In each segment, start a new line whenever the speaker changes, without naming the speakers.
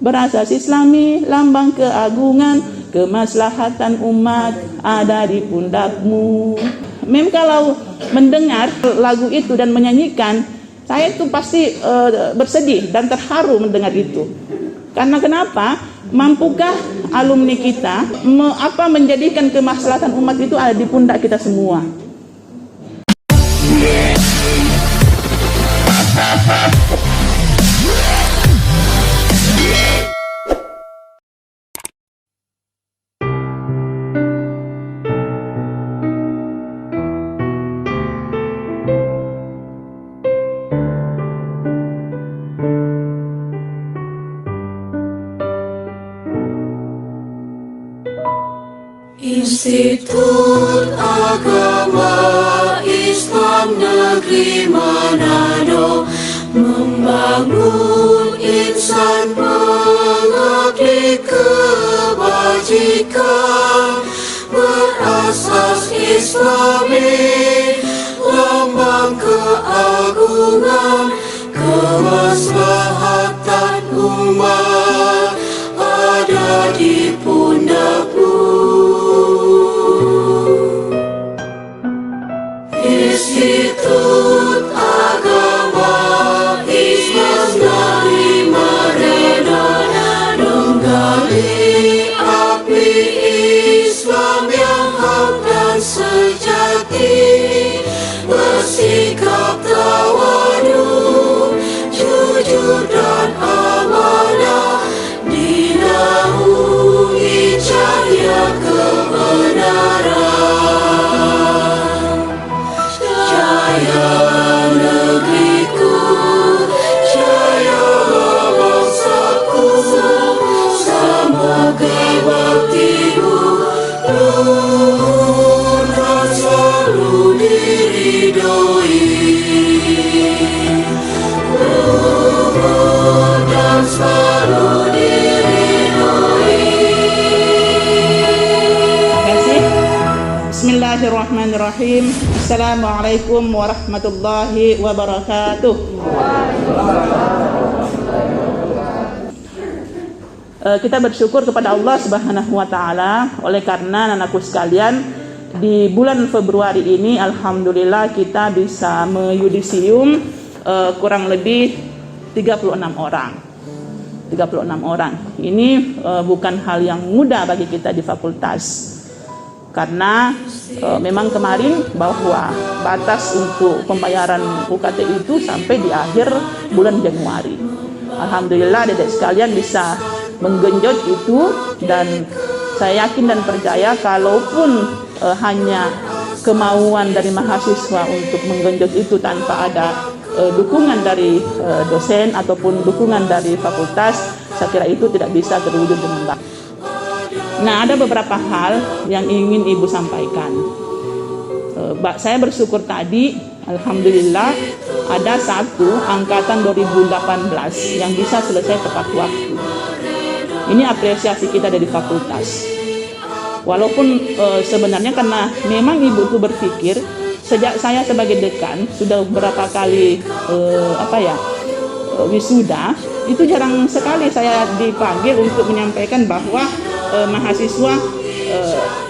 berasas Islami, lambang keagungan, kemaslahatan umat ada di pundakmu. Mem kalau mendengar lagu itu dan menyanyikan, saya itu pasti bersedih dan terharu mendengar itu. Karena kenapa? Mampukah alumni kita menjadikan kemaslahatan umat itu ada di pundak kita semua?
Institut Agama Islam Negeri Manado membangun insan pengabdi kebajikan berasas Islami, lambang keagungan, kemaslahatan umat ada di pundakmu. Institut Agama Islam dari Manado menggali api Islam yang hak dan sejati, bersikap tawadu, jujur dan amanah, dinaungi cahaya kebenaran. Jaya negeriku, jaya bangsaku, semoga baktimu luhur dan selalu diridhoi, luhur dan selalu diridhoi.
Terima kasih. Bismillahirrahmanirrahim. Assalamualaikum warahmatullahi wabarakatuh. Kita bersyukur kepada Allah Subhanahu wa taala oleh karena anakku sekalian di bulan Februari ini alhamdulillah kita bisa meyudisium kurang lebih 36 orang. 36 orang. Ini bukan hal yang mudah bagi kita di fakultas. Karena memang kemarin bahwa batas untuk pembayaran UKT itu sampai di akhir bulan Januari. Alhamdulillah adik-adik sekalian bisa menggenjot itu, dan saya yakin dan percaya kalaupun hanya kemauan dari mahasiswa untuk menggenjot itu tanpa ada dukungan dari dosen ataupun dukungan dari fakultas, saya kira itu tidak bisa terwujud dengan baik. Nah, ada beberapa hal yang ingin Ibu sampaikan. Saya bersyukur tadi, alhamdulillah ada satu angkatan 2018 yang bisa selesai tepat waktu. Ini apresiasi kita dari fakultas. Walaupun sebenarnya karena memang Ibu tuh berpikir sejak saya sebagai dekan sudah beberapa kali wisuda, itu jarang sekali saya dipanggil untuk menyampaikan bahwa mahasiswa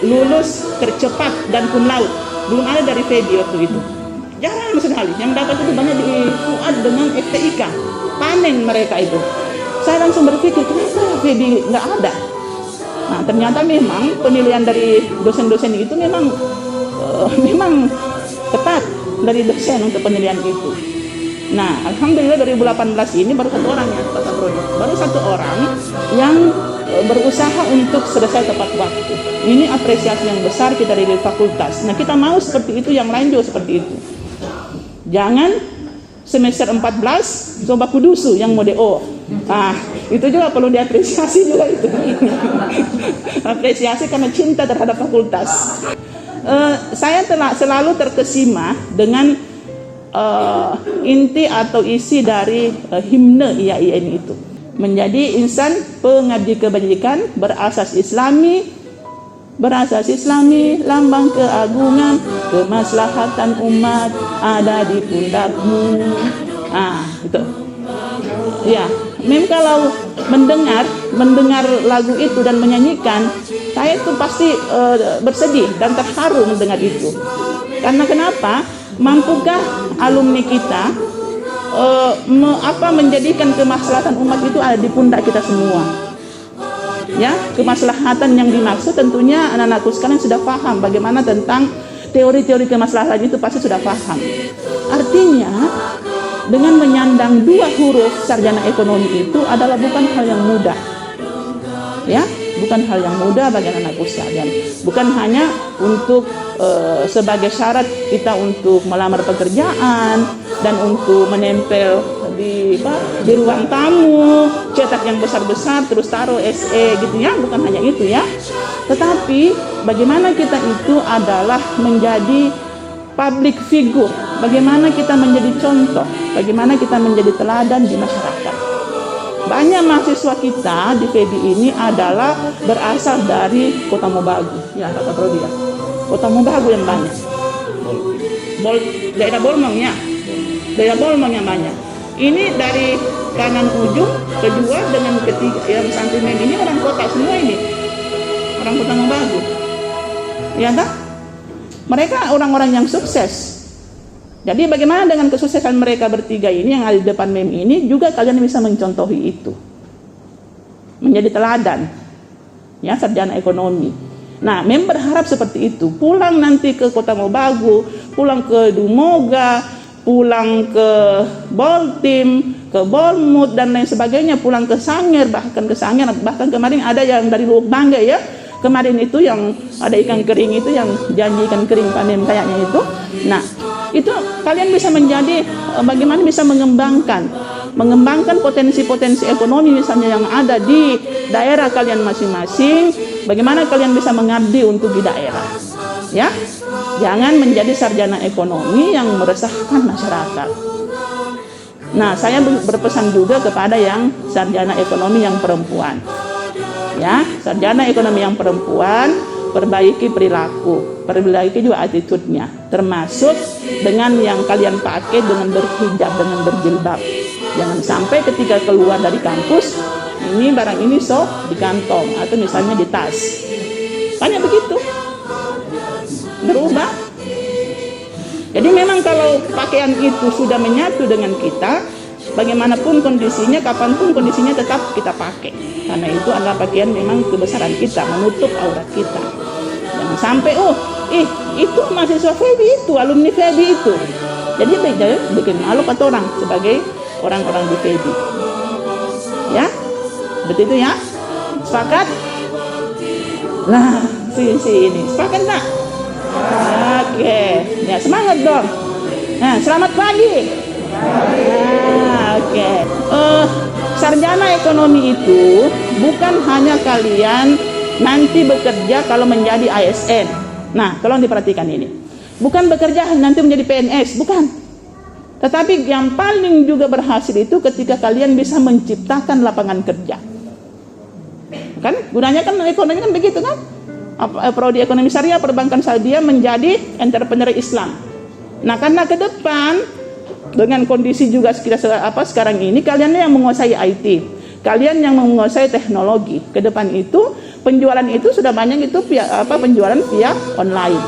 lulus tercepat dan cum laude. Belum ada dari Febi waktu itu, jarang sekali. Yang dapat itu banyak di Fuad dengan FTIK, panen mereka itu. Saya langsung berpikir kenapa Febi nggak ada. Nah, ternyata memang penilaian dari dosen-dosen itu memang ketat dari dosen untuk penilaian itu. Nah, alhamdulillah 2018 ini baru satu orang ya, Pak Bro. Baru satu orang yang berusaha untuk selesai tepat waktu. Ini apresiasi yang besar kita dari fakultas. Nah, kita mau seperti itu, yang lain juga seperti itu. Jangan semester 14 coba kudusu yang mode O. Ah, itu juga perlu diapresiasi juga itu. Apresiasi karena cinta terhadap fakultas. Saya selalu terkesima dengan inti atau isi dari himne IAIN itu. Menjadi insan pengabdi kebajikan berasas Islami, lambang keagungan, kemaslahatan umat ada di pundakmu. Itu. Ya, Mem kalau mendengar lagu itu dan menyanyikan, saya itu pasti bersedih dan terharu mendengar itu. Karena kenapa? Mampukah alumni kita menjadikan kemaslahatan umat itu ada di pundak kita semua? Ya, kemaslahatan yang dimaksud tentunya anak-anakku sekalian sudah paham bagaimana tentang teori-teori kemaslahatan itu, pasti sudah paham. Artinya dengan menyandang 2 huruf sarjana ekonomi itu adalah bukan hal yang mudah. Ya, bukan hal yang mudah bagi anak-anakku sekalian. Bukan hanya untuk sebagai syarat kita untuk melamar pekerjaan dan untuk menempel di ruang tamu, cetak yang besar-besar terus taruh SE gitu ya, bukan hanya itu ya. Tetapi bagaimana kita itu adalah menjadi public figure, bagaimana kita menjadi contoh, bagaimana kita menjadi teladan di masyarakat. Banyak mahasiswa kita di FEBI ini adalah berasal dari Kota Mobagu, ya kata Prodi ya. Kota Mobagu yang banyak. Daerah Bolmong ya. Daerah Bolmong yang banyak. Ini dari kanan ujung kedua dengan ketiga yang santimen ini orang kota semua ini. Orang Kota Mobagu. Ya kan? Mereka orang-orang yang sukses. Jadi bagaimana dengan kesuksesan mereka bertiga ini yang ada di depan mem ini, juga kalian bisa mencontohi itu. Menjadi teladan. Ya, sarjana ekonomi. Nah, mem berharap seperti itu. Pulang nanti ke Kota Mobagu, pulang ke Dumoga, pulang ke Boltim, ke Bolmut dan lain sebagainya, pulang ke Sangir, bahkan kemarin ada yang dari Luwuk Bangga ya. Kemarin itu yang ada ikan kering itu, yang janji ikan kering panen kayaknya itu. Nah, itu kalian bisa menjadi bagaimana bisa mengembangkan potensi-potensi ekonomi misalnya yang ada di daerah kalian masing-masing. Bagaimana kalian bisa mengabdi untuk di daerah, ya? Jangan menjadi sarjana ekonomi yang meresahkan masyarakat. Nah, saya berpesan juga kepada yang sarjana ekonomi yang perempuan. Ya, sarjana ekonomi yang perempuan, perbaiki perilaku, perbaiki juga attitude-nya, termasuk dengan yang kalian pakai dengan berhijab, dengan berjilbab. Jangan sampai ketika keluar dari kampus, ini barang ini di kantong atau misalnya di tas. Banyak begitu. Berubah. Jadi memang kalau pakaian itu sudah menyatu dengan kita, bagaimanapun kondisinya, kapanpun kondisinya tetap kita pakai. Karena itu adalah pakaian memang kebesaran kita, menutup aurat kita. Jangan sampai, itu mahasiswa FEBI itu, alumni FEBI itu. Jadi bikin malu kata orang sebagai orang-orang di FEBI. Ya, betul itu ya. Sepakat? Nah, ini sepakat nggak? Oke, ya semangat dong. Nah, selamat pagi. Oke. Sarjana ekonomi itu bukan hanya kalian nanti bekerja kalau menjadi ASN. Nah, tolong diperhatikan ini. Bukan bekerja nanti menjadi PNS, bukan. Tetapi yang paling juga berhasil itu ketika kalian bisa menciptakan lapangan kerja. Kan gunanya kan ekonomi kan begitu kan? Prodi ekonomi syariah perbankan syariah menjadi entrepreneur Islam. Nah, karena ke depan dengan kondisi juga kita sekarang ini, kalian yang menguasai IT, kalian yang menguasai teknologi. Ke depan itu penjualan itu sudah banyak itu penjualan via online,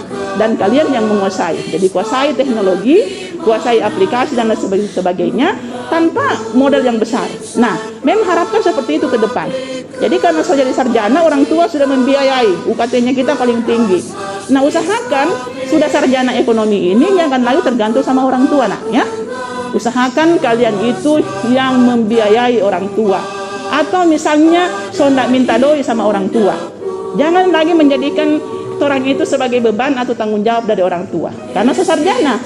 dan kalian yang menguasai. Jadi kuasai teknologi, kuasai aplikasi dan lain sebagainya tanpa modal yang besar. Nah, mem harapkan seperti itu ke depan. Jadi karena saya jadi sarjana, orang tua sudah membiayai, UKT-nya kita paling tinggi. Nah, usahakan sudah sarjana ekonomi ini jangan lagi tergantung sama orang tua, nak ya. Usahakan kalian itu yang membiayai orang tua. Atau misalnya sondak minta doi sama orang tua. Jangan lagi menjadikan orang itu sebagai beban atau tanggung jawab dari orang tua. Karena sesarjana.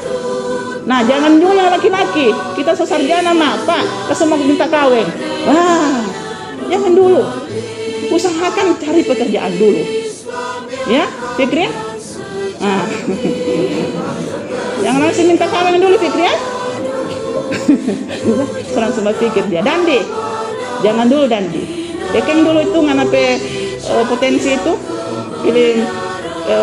Nah, jangan juga yang laki-laki. Kita sesarjana, mak, pak, kesemua minta kawin. Wah, jangan dulu. Usahakan cari pekerjaan dulu. Ya, Fikri? Nah. Jangan langsung minta kawin dulu, Fikri ya. Kurang sempat pikir dia. Dandi, jangan dulu Dandi. Bikin dulu itu nganape potensi itu,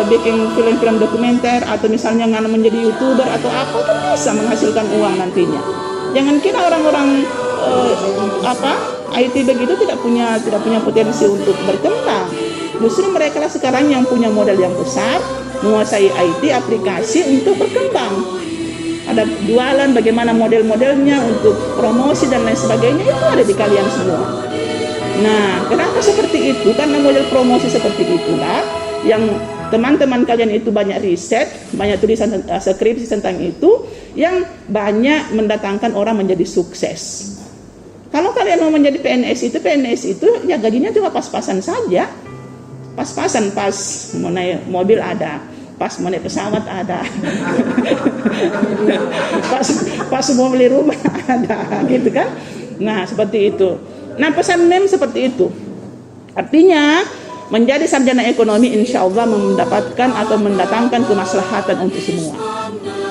bikin film-film dokumenter atau misalnya ngana menjadi YouTuber atau apa, kan bisa menghasilkan uang nantinya. Jangan kira orang-orang IT begitu tidak punya potensi untuk berkembang. Justru mereka lah sekarang yang punya modal yang besar, menguasai IT aplikasi untuk berkembang. Ada jualan, bagaimana model-modelnya untuk promosi dan lain sebagainya, itu ada di kalian semua. Nah, kenapa seperti itu? Karena model promosi seperti itulah yang teman-teman kalian itu banyak riset, banyak tulisan skripsi tentang itu, yang banyak mendatangkan orang menjadi sukses. Kalau kalian mau menjadi PNS itu ya gajinya cuma pas-pasan saja. Pas-pasan, pas mau naik mobil ada, pas mau naik pesawat ada, pas mau beli rumah ada, gitu kan? Nah, seperti itu. Nah, pesan MEM seperti itu. Artinya, menjadi sarjana ekonomi insya Allah mendapatkan atau mendatangkan kemaslahatan untuk semua.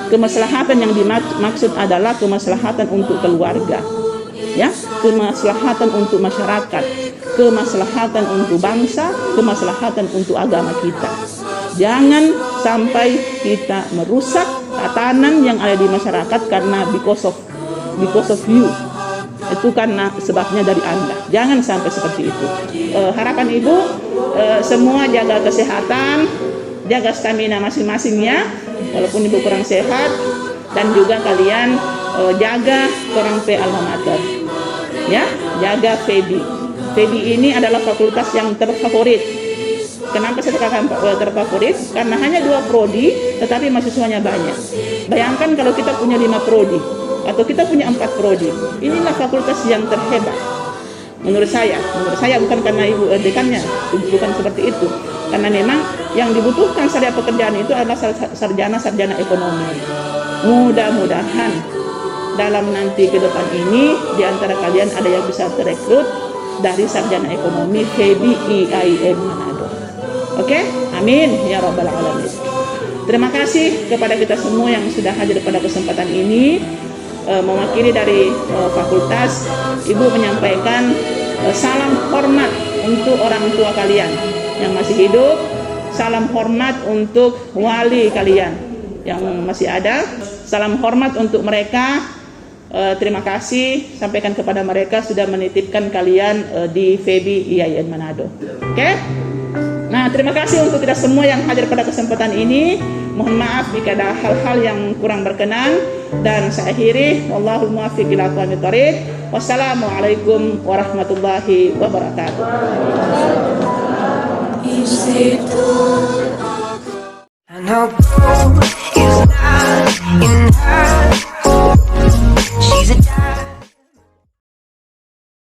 Kemaslahatan yang dimaksud adalah kemaslahatan untuk keluarga, ya, kemaslahatan untuk masyarakat, kemaslahatan untuk bangsa, kemaslahatan untuk agama kita. Jangan sampai kita merusak tatanan yang ada di masyarakat karena because of you. Itu karena sebabnya dari Anda. Jangan sampai seperti itu. Harapan Ibu semua jaga kesehatan, jaga stamina masing-masingnya walaupun Ibu kurang sehat, dan juga kalian jaga orang tua alma mater. Ya, jaga FEBI. FEBI ini adalah fakultas yang terfavorit. Kenapa saya katakan terfavorit? Karena hanya 2 prodi, tetapi mahasiswanya banyak. Bayangkan kalau kita punya 5 prodi, atau kita punya 4 prodi. Inilah fakultas yang terhebat. Menurut saya bukan karena Ibu dekannya, bukan seperti itu. Karena memang yang dibutuhkan sarjana pekerjaan itu adalah sarjana ekonomi. Mudah-mudahan dalam nanti ke depan ini di antara kalian ada yang bisa terekrut dari sarjana ekonomi FEBI IAIN Manado. Oke? Amin ya rabbal alamin. Terima kasih kepada kita semua yang sudah hadir pada kesempatan ini. Mewakili dari fakultas, Ibu menyampaikan salam hormat untuk orang tua kalian yang masih hidup, salam hormat untuk wali kalian yang masih ada, salam hormat untuk mereka. Terima kasih sampaikan kepada mereka sudah menitipkan kalian di FEBI IAIN Manado. Oke? Nah, terima kasih untuk kita semua yang hadir pada kesempatan ini. Mohon maaf jika ada hal-hal yang kurang berkenan, dan saya akhiri, wallahul muwaffiq ila aqwamit thoriq. Wassalamualaikum warahmatullahi wabarakatuh.
Institut